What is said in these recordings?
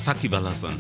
সাকিব আল হাসান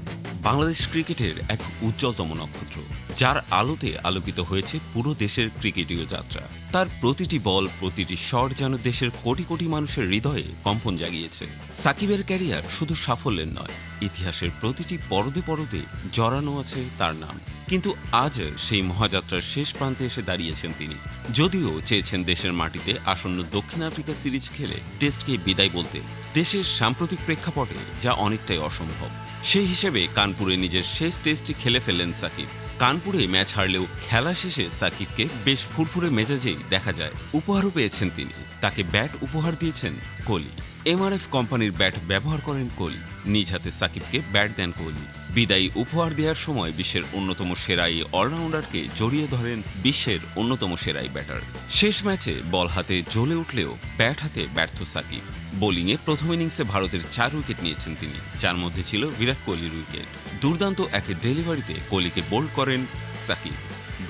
বাংলাদেশ ক্রিকেটের এক উজ্জ্বলতম নক্ষত্র, যার আলোতে আলোকিত হয়েছে পুরো দেশের ক্রিকেটীয় যাত্রা। তার প্রতিটি বল, প্রতিটি শট যেন দেশের কোটি কোটি মানুষের হৃদয়ে কম্পন জাগিয়েছে। সাকিবের ক্যারিয়ার শুধু সাফল্যের নয়, ইতিহাসের প্রতিটি পরদে পরদে জড়ানো আছে তার নাম। কিন্তু আজ সেই মহাযাত্রার শেষ প্রান্তে এসে দাঁড়িয়েছেন তিনি। যদিও চেয়েছেন দেশের মাটিতে আসন্ন দক্ষিণ আফ্রিকা সিরিজ খেলে টেস্টকে বিদায় বলতে, দেশের সাম্প্রতিক প্রেক্ষাপটে যা অনেকটাই অসম্ভব। সেই হিসেবে কানপুরে নিজের শেষ টেস্টটি খেলে ফেললেন সাকিব। কানপুরে ম্যাচ হারলেও খেলা শেষে সাকিবকে বেশ ফুরফুরে মেজাজেই দেখা যায়। উপহারও পেয়েছেন তিনি। তাকে ব্যাট উপহার দিয়েছেন কোহলি। এমআরএফ কোম্পানির ব্যাট ব্যবহার করেন কোহলি। নিজ হাতে সাকিবকে ব্যাট দেন কোহলি। বিদায়ী উপহার দেওয়ার সময় বিশ্বের অন্যতম সেরা এই অলরাউন্ডারকে জড়িয়ে ধরেন বিশ্বের অন্যতম সেরা এই ব্যাটার। শেষ ম্যাচে বল হাতে জ্বলে উঠলেও ব্যাট হাতে ব্যর্থ সাকিব। বোলিংয়ে প্রথম ইনিংসে ভারতের 4 উইকেট নিয়েছেন তিনি, যার মধ্যে ছিল বিরাট কোহলির উইকেট। দুর্দান্ত এক ডেলিভারিতে কোহলিকে বোল্ড করেন সাকিব।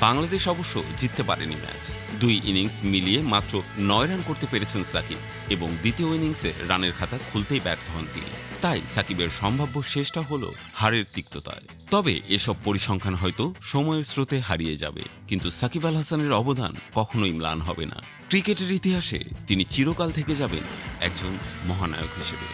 বাংলাদেশ অবশ্য জিততে পারেনি ম্যাচ। 2 ইনিংস মিলিয়ে মাত্র 9 রান করতে পেরেছেন সাকিব এবং দ্বিতীয় ইনিংসে রানের খাতা খুলতেই ব্যর্থ হন তিনি। তাই সাকিবের সম্ভাব্য শেষটা হলো হারের তিক্ততায়। তবে এসব পরিসংখ্যান হয়তো সময়ের স্রোতে হারিয়ে যাবে, কিন্তু সাকিব আল হাসানের অবদান কখনোই ম্লান হবে না। ক্রিকেটের ইতিহাসে তিনি চিরকাল থেকে যাবেন একজন মহানায়ক হিসেবে।